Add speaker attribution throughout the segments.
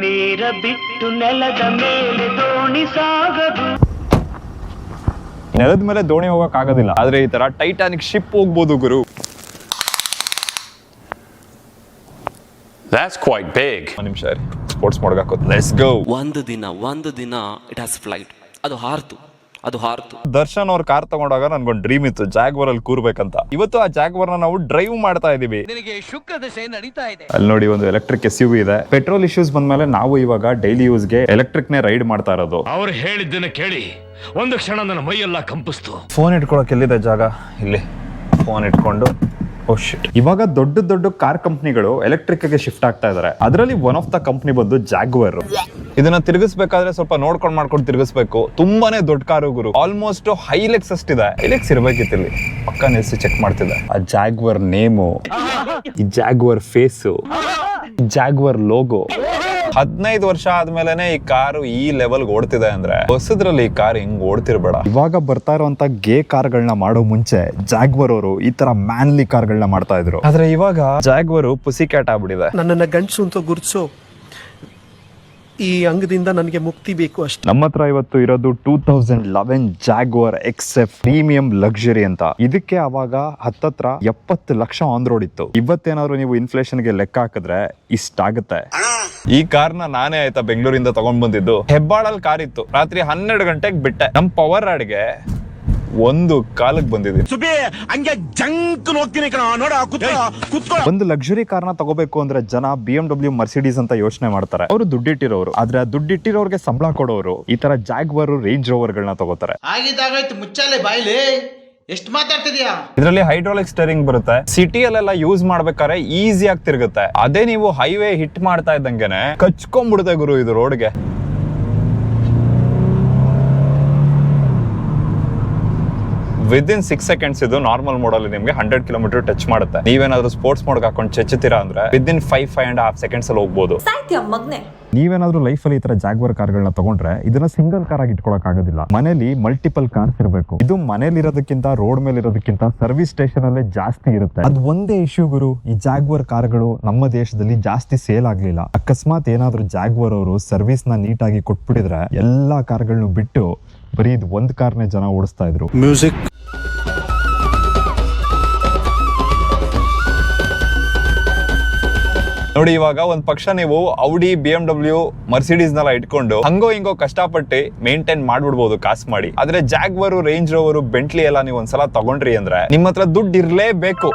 Speaker 1: ನೀರ ಬಿಟ್ಟು ನೆಲದ ಮೇಲೆ ದೋಣಿ ಸಾಗದು.
Speaker 2: ನೆಲದ ಮೇಲೆ ದೋಣಿ ಹೋಗಕ್ ಆಗೋದಿಲ್ಲ, ಆದ್ರೆ ಈ ತರ ಟೈಟಾನಿಕ್ ಶಿಪ್ ಹೋಗ್ಬೋದು ಗುರು.
Speaker 3: That's quite big.
Speaker 2: ಒಂದು ನಿಮಿಷ ಸ್ಪೋರ್ಟ್ಸ್ ಮೋಡ್ಗೆ ಹಾಕೋದು. Let's go.
Speaker 4: ಒಂದು ದಿನ ಇಟ್ ಹ್ಯಾಸ್ ಫ್ಲೈಟ್. ಅದು ಹಾರ್ತು.
Speaker 2: ದರ್ಶನ್ ಅವ್ರ ಕಾರ್ ತಗೊಂಡಾಗ ನನ್ಗೊಂದು ಡ್ರೀಮ್ ಇತ್ತು, ಜಾಗ್ವರ್ ಅಲ್ಲಿ ಕೂರ್ಬೇಕಂತ. ಇವತ್ತು ಆ ಜಾಗ್ವರ್ ನಾವು ಡ್ರೈವ್ ಮಾಡ್ತಾ ಇದೀವಿ. ಅಲ್ಲಿ ನೋಡಿ ಒಂದು ಎಲೆಕ್ಟ್ರಿಕ್ SUV ಇದೆ. ಪೆಟ್ರೋಲ್ ಇಶ್ಯೂಸ್ ಬಂದ್ಮೇಲೆ ನಾವು ಇವಾಗ ಡೈಲಿ ಯೂಸ್ಗೆ ಎಲೆಕ್ಟ್ರಿಕ್ ನೇ ರೈಡ್ ಮಾಡ್ತಾ ಇರೋದು.
Speaker 3: ಅವ್ರು ಹೇಳಿದ್ದನ್ನ ಕೇಳಿ ಒಂದು ಕ್ಷಣ ನನ್ನ ಮೈಯೆಲ್ಲ ಕಂಪಿಸ್ತು.
Speaker 2: ಫೋನ್ ಇಟ್ಕೊಳಕ್ ಎಲ್ಲಿದೆ ಜಾಗ? ಇಲ್ಲಿ ಫೋನ್ ಇಟ್ಕೊಂಡು ಇವಾಗ ದೊಡ್ಡ ಕಾರ್ ಕಂಪ್ನಿಗಳು ಎಲೆಕ್ಟ್ರಿಕ್ ಗೆ ಶಿಫ್ಟ್ ಆಗ್ತಾ ಇದಾರೆ. ಅದರಲ್ಲಿ ಒನ್ ಆಫ್ ದ ಕಂಪ್ನಿ ಬಂದು ಜಾಗ್ವರ್. ಇದನ್ನ ತಿರುಗಿಸ್ಬೇಕಾದ್ರೆ ಸ್ವಲ್ಪ ನೋಡ್ಕೊಂಡು ಮಾಡ್ಕೊಂಡು ತಿರುಗಿಸ್ಬೇಕು. ತುಂಬಾನೇ ದೊಡ್ಡ ಕಾರು ಗುರು, ಆಲ್ಮೋಸ್ಟ್ ಹೈಲೆಕ್ಸ್ ಅಷ್ಟಿದೆ. ಹೈಲೆಕ್ಸ್ ಇರ್ಬೇಕಿತ್ತು ಇಲ್ಲಿ, ಪಕ್ಕ ನಿಲ್ಸಿ ಚೆಕ್ ಮಾಡ್ತಿದ್ದೆ. ಆ ಜಾಗ್ವರ್ ನೇಮು, ಈ ಜಾಗ್ವರ್ ಫೇಸು, ಜಾಗ್ವರ್ ಲೋಗೋ. 15 ವರ್ಷ ಆದ್ಮೇಲೆನೆ ಈ ಕಾರು ಈ ಲೆವೆಲ್ ಓಡ್ತಿದೆ ಅಂದ್ರೆ ಹೊಸದ್ರಲ್ಲಿ ಈ ಕಾರ್ ಹಿಂಗ್ ಓಡ್ತಿರ್ಬೇಡ. ಇವಾಗ ಬರ್ತಾ ಇರುವಂತ ಗೇ ಕಾರ್ಗಳನ್ನ ಮಾಡೋ ಮುಂಚೆ ಜಾಗ್ವರ್ ಅವರು ಈ ತರ ಮ್ಯಾನ್ಲಿ ಕಾರ್ಗಳನ್ನ ಮಾಡ್ತಾ ಇದ್ರು. ಆದ್ರೆ ಇವಾಗ ಜಾಗ್ವರ್ ಪುಸಿ ಕ್ಯಾಟ್ ಆಗ್ಬಿಟ್ಟಿದೆ.
Speaker 5: ನನ್ನನ್ನ ಗಂಡಸು ಅಂತ ಗುರುತಿಸೋ ಈ ಅಂಗದಿಂದ ನನಗೆ ಮುಕ್ತಿ ಬೇಕು ಅಷ್ಟೇ.
Speaker 2: ನಮ್ಮ ಹತ್ರ ಇವತ್ತು ಇರೋದು 2011 ಜಾಗ್ವರ್ XF ಪ್ರೀಮಿಯಂ ಲಕ್ಸುರಿ ಅಂತ. ಇದಕ್ಕೆ ಅವಾಗ ಹತ್ತತ್ರ 70 ಲಕ್ಷ ಆನ್ ರೋಡ್ ಇತ್ತು. ಇವತ್ತೇನಾದ್ರು ನೀವು ಇನ್ಫ್ಲೇಷನ್ ಗೆ ಲೆಕ್ಕ ಹಾಕಿದ್ರೆ ಇಷ್ಟಾಗುತ್ತೆ. ಈ ಕಾರ್ನ ನಾನೇ ಆಯ್ತಾ ಬೆಂಗಳೂರಿಂದ ತಗೊಂಡ್ ಬಂದಿದ್ದು. ಹೆಬ್ಬಾಳಲ್ಲಿ ಕಾರ್ ಇತ್ತು, ರಾತ್ರಿ 12 ಗಂಟೆಗೆ ಬಿಟ್ಟೆ. ನಮ್ ಪವರ್ ರಾಡ್ಗೆ 1:15 ಬಂದಿದ್ದೀನಿ. ಒಂದು ಲಕ್ಸುರಿ ಕಾರ್ನ ತಗೋಬೇಕು ಅಂದ್ರೆ ಜನ BMW ಮರ್ಸಿಡೀಸ್ ಅಂತ ಯೋಚನೆ ಮಾಡ್ತಾರೆ. ಅವರು ದುಡ್ಡಿಟ್ಟಿರೋರು. ಆದ್ರೆ ಆ ದುಡ್ಡಿಟ್ಟಿರೋರ್ಗೆ ಸಂಬಳ ಕೊಡೋರು ಈ ತರ ಜಾಗ್ವರ್ ರೇಂಜ್ ರೋವರ್ ಗಳನ್ನ ತಗೋತಾರೆ.
Speaker 6: ಮುಚ್ಚಾಲೆ ಬಾಯ್ಲಿ ಎಷ್ಟು ಮಾತಾಡ್ತಿದ್ಯಾ?
Speaker 2: ಇದರಲ್ಲಿ ಹೈಡ್ರಾಲಿಕ್ ಸ್ಟೇರಿಂಗ್ ಬರುತ್ತೆ. ಸಿಟಿಯಲ್ಲೆಲ್ಲ ಯೂಸ್ ಮಾಡ್ಬೇಕಾದ್ರೆ ಈಸಿ ಆಗಿ ತಿರುಗುತ್ತೆ. ಅದೇ ನೀವು ಹೈವೇ ಹಿಟ್ ಮಾಡ್ತಾ ಇದ್ದಂಗೆನೆ ಕಚ್ಕೊಂಡ್ಬಿಡುತ್ತೆ ಗುರು ಇದು ರೋಡ್ಗೆ. ವಿದಿನ್ 6 seconds ಇದು ನಾರ್ಮಲ್ ಮೋಡ್ ಅಲ್ಲಿ ನಿಮ್ಗೆ 100 ಕಿಲೋಮೀಟರ್ ಟಚ್ ಮಾಡುತ್ತೆ. ನೀವೇನಾದ್ರೂ ಸ್ಪೋರ್ಟ್ಸ್ ಮೋಡ್ ಹಾಕೊಂಡು ಚೆಚ್ಚುತ್ತೀರಾ ಅಂದ್ರೆ ವಿದಿನ್ 5.5 seconds ಅಲ್ಲಿ ಹೋಗ್ಬೋದು. ನೀವೇನಾದ್ರೂ ಲೈಫ್ ಅಲ್ಲಿ ಈ ತರ ಜಾಗ್ವರ್ ಕಾರ್ಗಳನ್ನ ತಗೊಂಡ್ರೆ ಇದನ್ನ ಸಿಂಗಲ್ ಕಾರ್ ಆಗಿ ಇಟ್ಕೊಳಕ್ ಆಗೋದಿಲ್ಲ. ಮನೇಲಿ ಮಲ್ಟಿಪಲ್ ಕಾರ್ಸ್ ಇರಬೇಕು. ಇದು ಮನೇಲಿ ಇರೋದಕ್ಕಿಂತ ರೋಡ್ ಮೇಲೆ ಇರೋದಕ್ಕಿಂತ ಸರ್ವಿಸ್ ಸ್ಟೇಷನ್ ಅಲ್ಲೇ ಜಾಸ್ತಿ ಇರುತ್ತೆ. ಅದು ಒಂದೇ ಇಶ್ಯೂ ಗುರು, ಈ ಜಾಗ್ವರ್ ಕಾರ್ಗಳು ನಮ್ಮ ದೇಶದಲ್ಲಿ ಜಾಸ್ತಿ ಸೇಲ್ ಆಗ್ಲಿಲ್ಲ. ಅಕಸ್ಮಾತ್ ಏನಾದ್ರೂ ಜಾಗ್ವರ್ ಅವರು ಸರ್ವಿಸ್ ನ ನೀಟಾಗಿ ಕೊಟ್ಬಿಟ್ಟಿದ್ರೆ ಎಲ್ಲಾ ಕಾರ್ಗಳನ್ನ ಬಿಟ್ಟು ಬರೀ ಇದು ಒಂದ್ ಕಾರ್ನೇ ಜನ ಓಡಿಸ್ತಾ ಇದ್ರು.
Speaker 5: ಮ್ಯೂಸಿಕ್
Speaker 2: ನೋಡಿ, ಇವಾಗ ಒಂದ್ ಪಕ್ಷ ನೀವು ಔಡಿ BMW ಮರ್ಸಿಡೀಸ್ ನೆಲ್ಲ ಇಟ್ಕೊಂಡು ಹಂಗೋ ಹಿಂಗೋ ಕಷ್ಟಪಟ್ಟು ಮೇಂಟೈನ್ ಮಾಡ್ಬಿಡ್ಬೋದು ಕಾಸು ಮಾಡಿ. ಆದ್ರೆ ಜಾಗ್ವರ್ ರೇಂಜ್ ರೋವರ್ ಬೆಂಟ್ಲಿ ಎಲ್ಲ ನೀವು ಒಂದ್ಸಲ ತಗೊಂಡ್ರಿ ಅಂದ್ರೆ ನಿಮ್ಮ ಹತ್ರ ದುಡ್ಡು ಇರ್ಲೇಬೇಕು.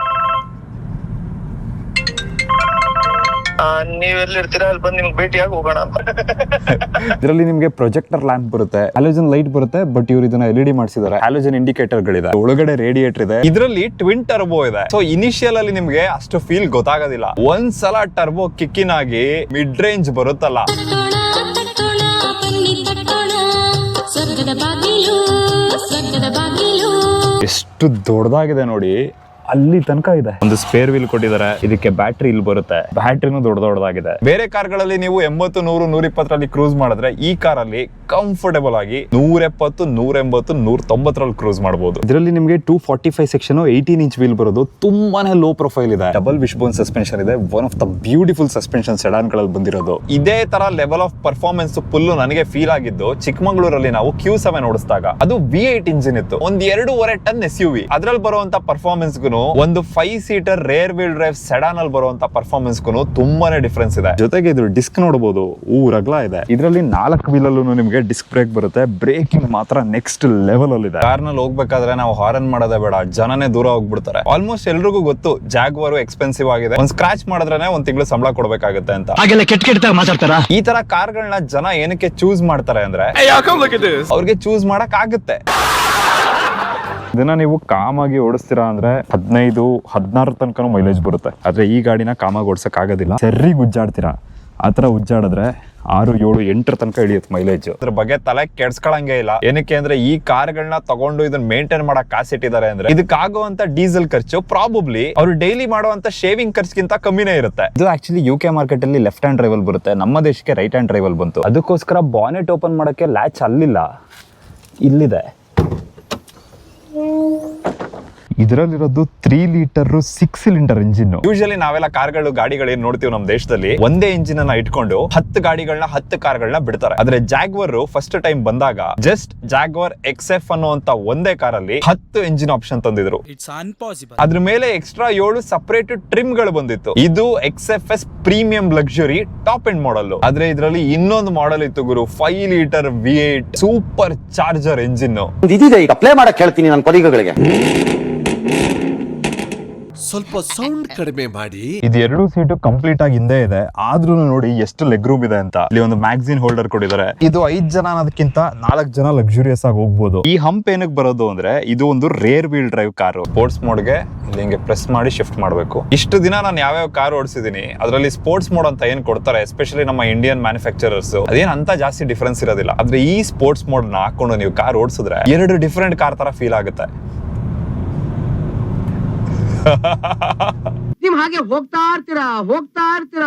Speaker 7: ನೀವೆಲ್ಲಿರ್ತೀರಾ ಅಲ್ಲಿ ಬಂದು ನಿಮ್ಗೆ ಭೇಟಿಯಾಗಿ ಹೋಗೋಣ ಅಂತ.
Speaker 2: ಇದರಲ್ಲಿ ನಿಮ್ಗೆ ಪ್ರೊಜೆಕ್ಟರ್ ಲ್ಯಾಂಪ್ ಬರುತ್ತೆ, ಹ್ಯಾಲೋಜನ್ ಲೈಟ್ ಬರುತ್ತೆ. ಬಟ್ ಇವ್ರು ಇದನ್ನ LED ಮಾಡಿಸಿದ್ದಾರೆ. ಹ್ಯಾಲೋಜನ್ ಇಂಡಿಕೇಟರ್ ಗಳಿದೆ, ಒಳಗಡೆ ರೇಡಿಯೇಟರ್ ಇದೆ. ಇದರಲ್ಲಿ ಟ್ವಿನ್ ಟರ್ಬೋ ಇದೆ. ಸೊ ಇನಿಷಿಯಲ್ ಅಲ್ಲಿ ನಿಮ್ಗೆ ಅಷ್ಟು ಫೀಲ್ ಗೊತ್ತಾಗೋದಿಲ್ಲ. ಒಂದ್ಸಲ ಟರ್ಬೋ ಕಿಕ್ಕಿನ್ ಆಗಿ ಮಿಡ್ ರೇಂಜ್ ಬರುತ್ತಲ್ಲ, ಎಷ್ಟು ದೊಡ್ಡದಾಗಿದೆ ನೋಡಿ. ಅಲ್ಲಿ ತನಕ ಇದೆ. ಒಂದು ಸ್ಪೇರ್ ವೀಲ್ ಕೊಟ್ಟಿದ್ದಾರೆ. ಇದಕ್ಕೆ ಬ್ಯಾಟ್ರಿ ಇಲ್ಲಿ ಬರುತ್ತೆ. ಬ್ಯಾಟ್ರಿನೂ ದೊಡ್ಡದಾಗಿದೆ. ಬೇರೆ ಕಾರ್ಗಳಲ್ಲಿ ನೀವು 80, 100, 120 ಕ್ರೂಸ್ ಮಾಡಿದ್ರೆ ಈ ಕಾರಲ್ಲಿ ಕಂಫರ್ಟೇಬಲ್ ಆಗಿ 170, 180, 190 ಕ್ರೂಸ್ ಮಾಡಬಹುದು. ಇದರಲ್ಲಿ ನಿಮಗೆ 245 ಸೆಕ್ಷನ್ 18 ಇಂಚ್ ವೀಲ್ ಬರೋದು. ತುಂಬಾನೇ ಲೋ ಪ್ರೊಫೈಲ್ ಇದೆ. ಡಬಲ್ ವಿಶ್ ಬೋನ್ ಸಸ್ಪೆನ್ಷನ್ ಇದೆ. One of the beautiful suspension sedan ಗಳಲ್ಲಿ ಬಂದಿರೋದು. ಇದೇ ತರ ಲೆವೆಲ್ ಆಫ್ ಪರ್ಫಾರ್ಮೆನ್ಸ್ ಫುಲ್ ನನಗೆ ಫೀಲ್ ಆಗಿದ್ದು ಚಿಕ್ಕಮಗಳೂರಲ್ಲಿ ನಾವು Q7 ಓಡಿಸಿದಾಗ. ಅದು V8 ಇಂಜಿನ್ ಇತ್ತು. ಒಂದ್ 2.5 ಟನ್ SUV. ಅದ್ರಲ್ಲಿ ಬರುವಂತ ಪರ್ಫಾರ್ಮೆನ್ಸ್ ಒಂದು 5 seater rear wheel drive sedan ಅಲ್ಲಿ ಬರುವಂತ ಪರ್ಫಾರ್ಮೆನ್ಸ್ ತುಂಬಾನೇ ಡಿಫರೆನ್ಸ್ ಇದೆ. ಜೊತೆಗೆ ಇದು ಡಿಸ್ಕ್ ನೋಡಬಹುದು, ರಗ್ಲ ಇದೆ. ಇದರಲ್ಲಿ 4 ವೀಲ್ ಅಲ್ಲೂ ನಿಮಗೆ ಡಿಸ್ಕ್ ಬ್ರೇಕ್ ಬರುತ್ತೆ. ಬ್ರೇಕಿಂಗ್ ಮಾತ್ರ ನೆಕ್ಸ್ಟ್ ಲೆವೆಲ್ ಅಲ್ಲಿ ಇದೆ. ಕಾರ್ ನಲ್ಲಿ ಹೋಗ್ಬೇಕಾದ್ರೆ ನಾವು ಹಾರನ್ ಮಾಡೋದೇ ಬೇಡ, ಜನನೇ ದೂರ ಹೋಗ್ಬಿಡ್ತಾರೆ. ಆಲ್ಮೋಸ್ಟ್ ಎಲ್ರಿಗೂ ಗೊತ್ತು ಜಾಗ್ವರ್ ಎಕ್ಸ್ಪೆನ್ಸಿವ್ ಆಗಿದೆ. ಒಂದ್ ಸ್ಕ್ರಾಚ್ ಮಾಡಿದ್ರೆ 1 ತಿಂಗಳು ಸಂಬಳ ಕೊಡ್ಬೇಕಾಗುತ್ತೆ ಅಂತ.
Speaker 3: ಹಾಗೆಲ್ಲ ಕೆಟ್ಟ ಮಾತಾಡ್ತಾರ.
Speaker 2: ಈ ತರ ಕಾರ್ಗಳನ್ನ ಜನ ಏನಕ್ಕೆ ಚೂಸ್ ಮಾಡ್ತಾರೆ ಅಂದ್ರೆ ಅವ್ರಿಗೆ ಚೂಸ್ ಮಾಡಕ್ ಆಗುತ್ತೆ. ಇದನ್ನ ನೀವು ಕಾಮಾಗಿ ಓಡಿಸ್ತೀರಾ ಅಂದ್ರೆ 15-16 ತನಕ ಮೈಲೇಜ್ ಬರುತ್ತೆ. ಆದ್ರೆ ಈ ಗಾಡಿನ ಕಾಮಾಗಿ ಓಡಿಸಕ್ ಆಗೋದಿಲ್ಲ. ಸರಿ ಉಜ್ಜಾಡ್ತೀರಾ, ಆತರ ಉಜ್ಜಾಡಿದ್ರೆ 6, 7, 8 ತನಕ ಇಳಿಯುತ್ತೆ ಮೈಲೇಜ್. ಅದ್ರ ಬಗ್ಗೆ ತಲೆ ಕೆಡ್ಸ್ಕೊಳಂಗೆ ಇಲ್ಲ. ಏನಕ್ಕೆ ಅಂದ್ರೆ ಈ ಕಾರ್ಗಳನ್ನ ತಗೊಂಡು ಇದನ್ನ ಮೇಂಟೈನ್ ಮಾಡಕ್ ಕಾಸಿಟ್ಟಿದ್ದಾರೆ ಅಂದ್ರೆ ಇದಕ್ಕಾಗುವಂತ ಡೀಸೆಲ್ ಖರ್ಚು ಪ್ರಾಬಬ್ಲಿ ಅವ್ರು ಡೈಲಿ ಮಾಡುವಂತ ಶೇವಿಂಗ್ ಖರ್ಚಿಗಿಂತ ಕಮ್ಮಿನೇ ಇರುತ್ತೆ. ಇದು ಆಕ್ಚುಲಿ UK ಮಾರ್ಕೆಟ್ ಅಲ್ಲಿ ಲೆಫ್ಟ್ ಹ್ಯಾಂಡ್ ಡ್ರೈವಲ್ ಬರುತ್ತೆ. ನಮ್ಮ ದೇಶಕ್ಕೆ ರೈಟ್ ಹ್ಯಾಂಡ್ ಡ್ರೈವಲ್ ಬಂತು. ಅದಕ್ಕೋಸ್ಕರ ಬಾನೆಟ್ ಓಪನ್ ಮಾಡಕ್ಕೆ ಲ್ಯಾಚ್ ಅಲ್ಲಿಲ್ಲ, ಇಲ್ಲಿದೆ. ಇದರಲ್ಲಿರೋದು 3 ಲೀಟರ್ 6 ಸಿಲಿಂಡರ್ ಇಂಜಿನ್. ಯೂಶಲಿ ನಾವೆಲ್ಲ ಕಾರ್ಗಳು ಗಾಡಿಗಳು ಏನ್ ನೋಡ್ತೀವಿ ನಮ್ಮ ದೇಶದಲ್ಲಿ ಒಂದೇ ಇಂಜಿನ್ ಅನ್ನ ಇಟ್ಕೊಂಡು 10 ಗಾಡಿಗಳನ್ನ 10 ಕಾರ್ಗಳನ್ನ ಬಿಡ್ತಾರೆ. ಆದ್ರೆ ಜಾಗ್ವರ್ ಫಸ್ಟ್ ಟೈಮ್ ಬಂದಾಗ ಜಸ್ಟ್ ಜಾಗ್ವರ್ XF ಅನ್ನುವಂತ ಒಂದೇ ಕಾರಲ್ಲಿ 10 ಇಂಜಿನ್ ಆಪ್ಷನ್ ತಂದಿದ್ರು. ಅದ್ರ ಮೇಲೆ ಎಕ್ಸ್ಟ್ರಾ 7 ಸಪರೇಟ್ ಟ್ರಿಮ್ ಗಳು ಬಂದಿತ್ತು. ಇದು XFS premium luxury top end model. ಆದ್ರೆ ಇದರಲ್ಲಿ ಇನ್ನೊಂದು ಮಾಡೆಲ್ ಇತ್ತು ಗುರು, 5 litre V8 super charger engine.
Speaker 8: ಇದಿದೆ, ಈಗ ಪ್ಲೇ ಮಾಡಕ್ ಹೇಳ್ತೀನಿ ನನ್ನ ಕೊಲಿಗಳಿಗೆ.
Speaker 5: ಸ್ವಲ್ಪ ಸೌಂಡ್ ಕಡಿಮೆ ಮಾಡಿ.
Speaker 2: ಇದು 2 ಸೀಟು ಕಂಪ್ಲೀಟ್ ಆಗಿ ಹಿಂದೆ ಇದೆ, ಆದ್ರೂ ನೋಡಿ ಎಷ್ಟು ಲೆಗ್ ರೂಮ್ ಇದೆ ಅಂತ. ಇಲ್ಲಿ ಒಂದು ಮ್ಯಾಗಝಿನ್ ಹೋಲ್ಡರ್ ಕೊಟ್ಟಿದ್ದಾರೆ. ಇದು 5 ಜನ ಅನ್ನೋದಕ್ಕಿಂತ 4 ಜನ ಲಕ್ಸುರಿಯಸ್ ಆಗಿ ಹೋಗ್ಬೋದು. ಈ ಹಂಪ್ ಏನಕ್ಕೆ ಬರೋದು ಅಂದ್ರೆ ಇದು ಒಂದು rear wheel drive car. Sports ಮೋಡ್ಗೆ ಇಲ್ಲಿ ಹಿಂಗೆ ಪ್ರೆಸ್ ಮಾಡಿ ಶಿಫ್ಟ್ ಮಾಡಬೇಕು. ಇಷ್ಟು ದಿನ ನಾನು ಯಾವ್ಯಾವ ಕಾರ್ ಓಡಿಸಿದೀನಿ ಅದರಲ್ಲಿ ಸ್ಪೋರ್ಟ್ಸ್ ಮೋಡ್ ಅಂತ ಏನ್ ಕೊಡ್ತಾರೆ, ಎಸ್ಪೆಷಲಿ ನಮ್ಮ ಇಂಡಿಯನ್ ಮ್ಯಾನುಫ್ಯಾಕ್ಚರರ್ಸ್, ಅದೇನ್ ಅಂತ ಜಾಸ್ತಿ ಡಿಫರೆನ್ಸ್ ಇರೋದಿಲ್ಲ. ಆದ್ರೆ ಈ ಸ್ಪೋರ್ಟ್ಸ್ ಮೋಡ್ ನ ಹಾಕೊಂಡು ನೀವು ಕಾರ್ ಓಡಿಸಿದ್ರೆ 2 ಡಿಫರೆಂಟ್ ಕಾರ್ ತರ ಫೀಲ್ ಆಗುತ್ತೆ.
Speaker 1: ನಿಮ್ ಹಾಗೆ ಹೋಗ್ತಾ ಇರ್ತೀರಾ.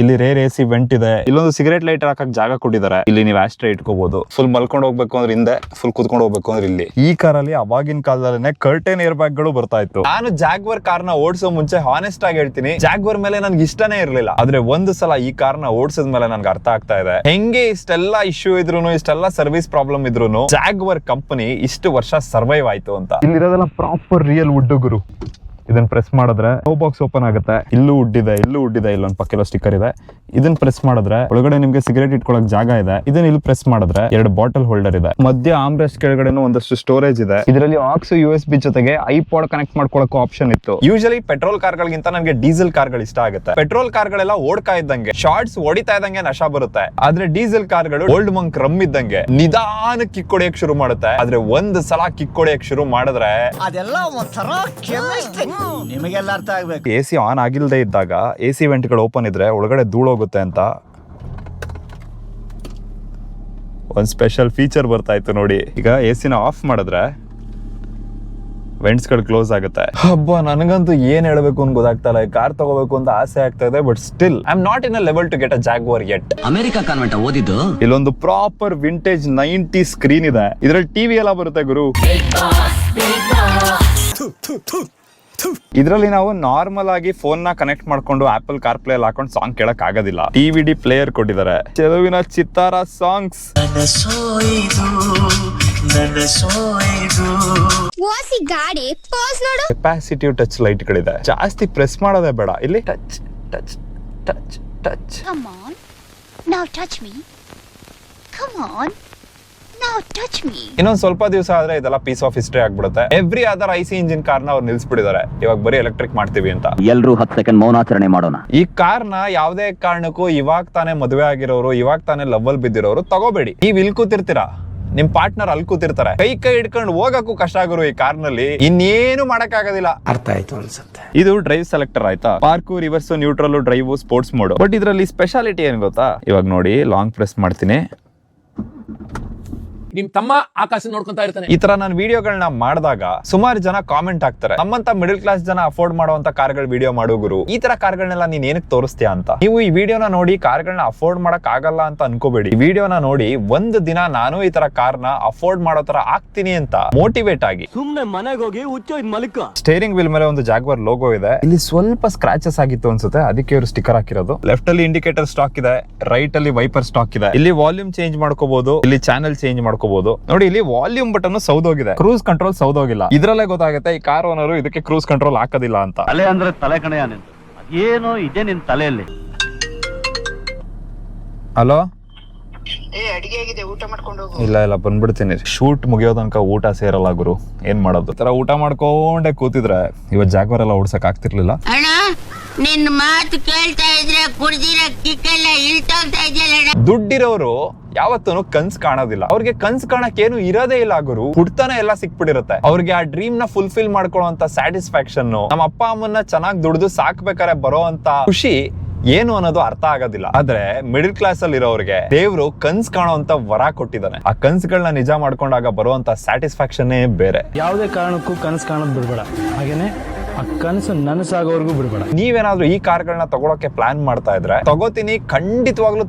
Speaker 2: ಇಲ್ಲಿ ರೇರ್ AC ವೆಂಟ್ ಇದೆ. ಇಲ್ಲೊಂದು ಸಿಗರೇಟ್ ಲೈಟರ್ ಹಾಕಕ್ ಜಾಗ ಕೊಟ್ಟಿದ್ದಾರೆ. ಇಲ್ಲಿ ನೀವು ಆಸ್ಟ್ರೇ ಇಟ್ಕೋಬಹುದು. ಫುಲ್ ಮಲ್ಕೊಂಡು ಹೋಗ್ಬೇಕು ಅಂದ್ರೆ ಹಿಂದೆ, ಫುಲ್ ಕುತ್ಕೊಂಡು ಹೋಗ್ಬೇಕು ಅಂದ್ರೆ ಇಲ್ಲಿ. ಈ ಕಾರಲ್ಲಿ ಅವಾಗಿನ ಕಾಲದಲ್ಲೇ ಕರ್ಟನ್ ಏರ್ ಬ್ಯಾಗ್ ಗಳು ಬರ್ತಾ ಇತ್ತು. ನಾನು ಜಾಗ್ವರ್ ಕಾರ್ನ ಓಡಿಸೋ ಮುಂಚೆ ಹಾನೆಸ್ಟ್ ಆಗಿ ಹೇಳ್ತೀನಿ, ಜಾಗ್ವರ್ ಮೇಲೆ ನನ್ಗೆ ಇಷ್ಟನೇ ಇರ್ಲಿಲ್ಲ. ಆದ್ರೆ ಒಂದು ಸಲ ಈ ಕಾರ್ನ ಓಡಿಸಿದ ಮೇಲೆ ನನ್ಗೆ ಅರ್ಥ ಆಗ್ತಾ ಇದೆ, ಹೆಂಗೆ ಇಷ್ಟೆಲ್ಲ ಇಶ್ಯೂ ಇದ್ರು, ಇಷ್ಟೆಲ್ಲ ಸರ್ವಿಸ್ ಪ್ರಾಬ್ಲಮ್ ಇದ್ರು ಜಾಗ್ವರ್ ಕಂಪನಿ ಇಷ್ಟು ವರ್ಷ ಸರ್ವೈವ್ ಆಯ್ತು ಅಂತ. ಇಲ್ಲಿರೋದೆಲ್ಲ ಪ್ರಾಪರ್ ರಿಯಲ್ ವುಡ್ ಗುರು. ಇದನ್ನ ಪ್ರೆಸ್ ಮಾಡಿದ್ರೆ ಟೋ ಬಾಕ್ಸ್ ಓಪನ್ ಆಗುತ್ತೆ. ಇಲ್ಲೂ ವುಡ್ ಇದೆ, ಇಲ್ಲೊಂದು ಪಕ್ಕೆಲ್ಲ ಸ್ಟಿಕ್ಕರ್ ಇದೆ. ಇದನ್ನ ಪ್ರೆಸ್ ಮಾಡಿದ್ರೆ ಒಳಗಡೆ ನಿಮ್ಗೆ ಸಿಗರೇಟ್ ಇಟ್ಕೊಳಕ್ ಜಾಗ ಇದೆ. ಇದನ್ನ ಇಲ್ಲಿ ಪ್ರೆಸ್ ಮಾಡಿದ್ರೆ 2 ಬಾಟಲ್ ಹೋಲ್ಡರ್ ಇದೆ. ಮಧ್ಯ ಆಮ್ರೆಸ್ಟ್ ಕೆಳಗಡೆನೂ ಒಂದಷ್ಟು ಸ್ಟೋರೇಜ್ ಇದೆ. ಇದರಲ್ಲಿ ಆಕ್ಸ್ USB ಜೊತೆಗೆ ಐಪಾಡ್ ಕನೆಕ್ಟ್ ಮಾಡ್ಕೊಳಕ್ಕೂ ಆಪ್ಷನ್ ಇತ್ತು. ಯೂಶಲಿ ಪೆಟ್ರೋಲ್ ಕಾರ್ಗಳಿಗಿಂತ ನನಗೆ ಡೀಸೆಲ್ ಕಾರ್ಗಳು ಇಷ್ಟ ಆಗುತ್ತೆ. ಪೆಟ್ರೋಲ್ ಕಾರ್ಗಳೆಲ್ಲ ಓಡ್ತಾ ಇದ್ದಂಗೆ, ಶಾರ್ಟ್ಸ್ ಹೊಡಿತಾ ಇದ್ದಂಗೆ ನಶಾ ಬರುತ್ತೆ. ಆದ್ರೆ ಡೀಸೆಲ್ ಕಾರ್ಗಳು ಓಲ್ಡ್ ಮಂಕ್ ರಮ್ ಇದ್ದಂಗೆ ನಿಧಾನ ಕಿಕ್ ಹೊಡೆಯಕ್ ಶುರು ಮಾಡುತ್ತೆ. ಆದ್ರೆ ಒಂದ್ ಸಲ ಕಿಕ್ ಹೊಡೆಯಕ್ ಶುರು ಮಾಡಿದ್ರೆ
Speaker 1: ಅದೆಲ್ಲ ಒಂಥರ ಕೆಮಿಸ್ಟ್ರಿ, ನಿಮಗೆಲ್ಲ ಅರ್ಥ ಆಗ್ಬೇಕು.
Speaker 2: AC ಆನ್ ಆಗಿಲ್ದೇ ಇದ್ದಾಗ AC ವೆಂಟ್ ಗಳು ಓಪನ್ ಇದ್ರೆ ಒಳಗಡೆ ಧೂಳೋಗುತ್ತೆ ಅಂತ ಒಂದ್ ಸ್ಪೆಷಲ್ ಫೀಚರ್ ಬರ್ತಾ ಇತ್ತು ನೋಡಿ. ಈಗ AC ನ ಆಫ್ ಮಾಡಿದ್ರೆ ವೆಂಟ್ಸ್ ಗಳು ಕ್ಲೋಸ್ ಆಗುತ್ತೆ. ಹಬ್ಬ, ನನಗಂತೂ ಏನ್ ಹೇಳ್ಬೇಕು ಅಂತ ಗೊತ್ತಾಗ್ತಾ ಇಲ್ಲ. ಕಾರ್ ತಗೋಬೇಕು ಅಂತ ಆಸೆ ಆಗ್ತಾ ಇದೆ, but still I am not in a level to get a Jaguar yet.
Speaker 8: America convent ಓದಿದ್ದು.
Speaker 2: ಇಲ್ಲೊಂದು ಪ್ರಾಪರ್ ವಿಂಟೇಜ್ 90 ಸ್ಕ್ರೀನ್ ಇದೆ. ಇದ್ರಲ್ಲಿ ಟಿವಿ ಎಲ್ಲ ಬರುತ್ತೆ ಗುರು. ಇದರಲ್ಲಿ ನಾವು ನಾರ್ಮಲ್ ಆಗಿ ಫೋನ್ ನ ಕನೆಕ್ಟ್ ಮಾಡ್ಕೊಂಡು ಆಪಲ್ ಕಾರ್ ಪ್ಲೇ ಹಾಕೊಂಡು ಸಾಂಗ್ ಕೇಳಕ್ ಆಗೋದಿಲ್ಲ. DVD ಪ್ಲೇಯರ್ ಕೊಟ್ಟಿದ್ದಾರೆ. ಚೆಲುವಿನ ಚಿತ್ತಾರ ಸಾಂಗ್ಸ್. ಕೆಪಾಸಿಟಿವ್ ಟಚ್ ಲೈಟ್ ಗಳಿದೆ. ಜಾಸ್ತಿ ಪ್ರೆಸ್ ಮಾಡೋದೇ ಬೇಡ. ಇಲ್ಲಿ touch touch touch touch.
Speaker 9: Come on. Now touch me. Come on. Now touch me.
Speaker 2: ಇನ್ನೊಂದ್ ಸ್ವಲ್ಪ ದಿವಸ ಆದ್ರೆ ಇದೆಲ್ಲ ಪೀಸ್ ಆಫ್ ಹಿಸ್ಟ್ರಿ ಆಗ್ಬಿಡುತ್ತೆ. ಎವ್ರಿ ಅದರ್ IC ಇಂಜಿನ್ ಕಾರ್ನ ಅವ್ರು ನಿಲ್ಸ್ಬಿಟ್ಟಿದ್ದಾರೆ. ಇವಾಗ ಬರೀ ಎಲೆಕ್ಟ್ರಿಕ್ ಮಾಡ್ತೀವಿ ಅಂತ.
Speaker 8: ಎಲ್ರೂ 10 ಸೆಕೆಂಡ್ ಮೌನಾಚರಣೆ ಮಾಡೋಣ.
Speaker 2: ಈ ಕಾರ್ನ ಯಾವ್ದೇ ಕಾರಣಕ್ಕೂ ಇವಾಗ ತಾನೇ ಮದುವೆ ಆಗಿರೋರು, ಇವಾಗ ತಾನೇ ಲವ್ ಅಲ್ಲಿ ಬಿದ್ದಿರೋರು ತಗೋಬೇಡಿ. ನೀವ್ ಇಲ್ಲಿ ಕೂತಿರ್ತೀರಾ, ನಿಮ್ ಪಾರ್ಟ್ನರ್ ಅಲ್ಲಿ ಕೂತಿರ್ತಾರೆ. ಕೈ ಹಿಡ್ಕೊಂಡು ಹೋಗಕ್ಕೂ ಕಷ್ಟ ಆಗೋರು ಈ ಕಾರ್ನಲ್ಲಿ. ಇನ್ನೇನು ಮಾಡಕ್ ಆಗೋದಿಲ್ಲ.
Speaker 5: ಅರ್ಥ ಆಯ್ತು ಅನ್ಸುತ್ತೆ.
Speaker 2: ಇದು ಡ್ರೈವ್ ಸೆಲೆಕ್ಟರ್ ಆಯ್ತಾ. Park, reverse, neutral, drive, sports mode. But ಇದರಲ್ಲಿ ಸ್ಪೆಷಾಲಿಟಿ ಏನ್ ಗೊತ್ತಾ? ಇವಾಗ ನೋಡಿ, ಲಾಂಗ್ ಪ್ರೆಸ್ ಮಾಡ್ತೀನಿ.
Speaker 10: ನಿಮ್ ತಮ್ಮ ಆಕಾಶ ನೋಡ್ಕೊಂತಾ ಇರ್ತಾನೆ.
Speaker 2: ಈ ತರ ನಾನು ವಿಡಿಯೋಗಳನ್ನ ಮಾಡಿದಾಗ ಸುಮಾರು ಜನ ಕಾಮೆಂಟ್ ಹಾಕ್ತಾರೆ, ನಮ್ಮಂತ ಮಿಡಲ್ ಕ್ಲಾಸ್ ಜನ ಅಫೋರ್ಡ್ ಮಾಡುವಂತ ಕಾರ್ಗಳ ವಿಡಿಯೋ ಮಾಡೋ ಗುರು, ಈ ತರ ಕಾರ್ಗಳನ್ನೆಲ್ಲ ನೀನ್ ಏನಕ್ಕೆ ತೋರಿಸ್ತೀಯ ಅಂತ. ನೀವು ಈ ವಿಡಿಯೋನ ನೋಡಿ ಕಾರ್ಗಳನ್ನ ಅಫೋರ್ಡ್ ಮಾಡಕ್ ಆಗಲ್ಲ ಅಂತ ಅನ್ಕೋಬೇಡಿ. ಈ ವಿಡಿಯೋನ ನೋಡಿ ಒಂದು ದಿನ ನಾನು ಈ ತರ ಕಾರ್ನ ಅಫೋರ್ಡ್ ಮಾಡೋ ತರ ಆಗ್ತೀನಿ ಅಂತ ಮೋಟಿವೇಟ್ ಆಗಿ
Speaker 1: ಸುಮ್ನೆ ಮನೆಗೆ ಹೋಗಿ ಹುಚ್ಚೋ ಇದ್ ಮಲ್ಕ.
Speaker 2: ಸ್ಟೇರಿಂಗ್ ವೀಲ್ ಮೇಲೆ ಒಂದು ಜಾಗ್ವಾರ್ ಲೋಗೋ ಇದೆ. ಇಲ್ಲಿ ಸ್ವಲ್ಪ ಸ್ಕ್ರಾಚಸ್ ಆಗಿತ್ತು ಅನ್ಸುತ್ತೆ, ಅದಕ್ಕೆ ಇವರು ಸ್ಟಿಕ್ಕರ್ ಹಾಕಿರೋದು. ಲೆಫ್ಟ್ ಅಲ್ಲಿ ಇಂಡಿಕೇಟರ್ ಸ್ಟಾಕ್ ಇದೆ, ರೈಟ್ ಅಲ್ಲಿ ವೈಪರ್ ಸ್ಟಾಕ್ ಇದೆ. ಇಲ್ಲಿ ವಾಲ್ಯೂಮ್ ಚೇಂಜ್ ಮಾಡ್ಕೋಬಹುದು, ಇಲ್ಲಿ ಚಾನೆಲ್ ಚೇಂಜ್ ಮಾಡ್ಕೋಬಹುದು. ನೋಡಿ, ಇಲ್ಲಿ ವಾಲ್ಯೂಮ್ ಬಟನ್ ಸೌದೋಗಿದೆ, ಕ್ರೂಸ್ ಕಂಟ್ರೋಲ್ ಸೌದೋಗಿಲ್ಲ. ಇದ್ರಲ್ಲೇ ಗೊತ್ತಾಗುತ್ತೆ ಈ ಕಾರ್ ಓನರು ಇದಕ್ಕೆ ಕ್ರೂಸ್ ಕಂಟ್ರೋಲ್ ಹಾಕೋದಿಲ್ಲ ಅಂತ.
Speaker 1: ತಲೆ ಅಂದ್ರೆ ತಲೆ ಕಣೆಯ ನಿಂತು ಏನೋ ಇದೆ ನಿನ್ ತಲೆಯಲ್ಲಿ.
Speaker 2: ಹಲೋ,
Speaker 7: ಅಡಿಗೆ ಆಗಿದೆ, ಊಟ ಮಾಡ್ಕೊಂಡು ಹೋಗು.
Speaker 2: ಇಲ್ಲ ಬಂದ್ಬಿಡ್ತೀನಿ. ಶೂಟ್ ಮುಗಿಯೋ ತನಕ ಊಟ ಸೇರಲ್ಲ ಗುರು, ಏನ್ ಮಾಡೋದು. ತರ ಊಟ ಮಾಡ್ಕೊಂಡೆ ಕೂತಿದ್ರೆ ಇವತ್ತು ಜಾಗ್ವಾರ್ ಎಲ್ಲ ಓಡ್ಸಕ್ ಆಗ್ತಿರ್ಲಿಲ್ಲ.
Speaker 9: ಅಣ್ಣ, ನಿನ್ನ ಮಾತು ಕೇಳ್ತಾ ಇದ್ರೆ ಕುಡ್ದಿರೋ ಕಿಕ್ಕೆಲ್ಲ ಇಳ್ತೋಗ್ತಾ ಇದೆಯಲ್ಲ.
Speaker 2: ದುಡ್ಡಿರೋರು ಯಾವತ್ತೂ ಕನ್ಸ್ ಕಾಣೋದಿಲ್ಲ. ಅವ್ರಿಗೆ ಕನ್ಸ್ ಕಾಣಕ್ ಏನು ಇರೋದೇ ಇಲ್ಲ ಗುರು. ಹುಡ್ತಾನೆ ಎಲ್ಲ ಸಿಕ್ಬಿಟ್ಟಿರುತ್ತೆ ಅವ್ರಿಗೆ. ಆ ಡ್ರೀಮ್ ನ ಫುಲ್ಫಿಲ್ ಮಾಡ್ಕೊಳ್ಳುವಂತ ಸ್ಯಾಟಿಸ್ಫ್ಯಾಕ್ಷನ್, ನಮ್ಮ ಅಪ್ಪ ಅಮ್ಮನ್ನ ಚೆನ್ನಾಗಿ ದುಡ್ದು ಸಾಕ್ಬೇಕಾರೆ ಬರೋ ಅಂತ ಖುಷಿ ಏನು ಅನ್ನೋದು ಅರ್ಥ ಆಗೋದಿಲ್ಲ. ಆದ್ರೆ ಮಿಡಿಲ್ ಕ್ಲಾಸ್ ಅಲ್ಲಿ ಇರೋರಿಗೆ ದೇವ್ರು ಕನ್ಸ್ ಕಾಣುವಂತ ವರ ಕೊಟ್ಟಿದ್ದಾನೆ. ಆ ಕನ್ಸ್ಗಳನ್ನ ನಿಜ ಮಾಡ್ಕೊಂಡಾಗ ಬರುವಂತ ಸ್ಯಾಟಿಸ್ಫ್ಯಾಕ್ಷನ್ ಬೇರೆ.
Speaker 1: ಯಾವುದೇ ಕಾರಣಕ್ಕೂ ಕನಸು ಕಾಣೋದು ಬಿಡ್ಬೇಡ. ಹಾಗೇನೆ ಆ ಕನಸು ನನಸಾಗೋವರೆಗೂ ಬಿಡಬೇಡ.
Speaker 2: ನೀವೇನಾದ್ರೂ ಈ ಕಾರ್ಗಳನ್ನ ತಗೊಳಕ್ಕೆ ಪ್ಲಾನ್ ಮಾಡ್ತಾ ಇದ್ರೆ ತಗೋತೀನಿ, ಖಂಡಿತವಾಗ್ಲೂ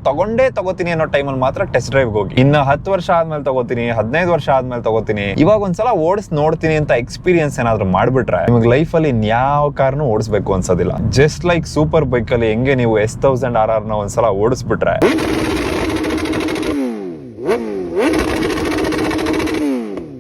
Speaker 2: ತಗೋತೀನಿ ಅನ್ನೋ ಟೈಮಲ್ಲಿ ಮಾತ್ರ ಟೆಸ್ಟ್ ಡ್ರೈವ್ ಹೋಗಿ. ಇನ್ನು 10 ವರ್ಷ ಆದ್ಮೇಲೆ ತಗೋತೀನಿ, 15 ವರ್ಷ ಆದ್ಮೇಲೆ ತಗೋತೀನಿ, ಇವಾಗ ಒಂದ್ಸಲ ಓಡಿಸ್ ನೋಡ್ತೀನಿ ಅಂತ ಎಕ್ಸ್ಪೀರಿಯನ್ಸ್ ಏನಾದ್ರು ಮಾಡ್ಬಿಟ್ರೆ ನಿಮಗೆ ಲೈಫ್ ಅಲ್ಲಿ ಇನ್ಯಾವ ಕಾರ್ನು ಓಡಿಸ್ಬೇಕು ಅನ್ಸೋದಿಲ್ಲ. ಜಸ್ಟ್ ಲೈಕ್ ಸೂಪರ್ ಬೈಕ್ ಅಲ್ಲಿ ಹೆಂಗೆ ನೀವು S1000 RR ನ ಒಂದ್ಸಲ ಓಡಿಸ್ಬಿಟ್ರೆ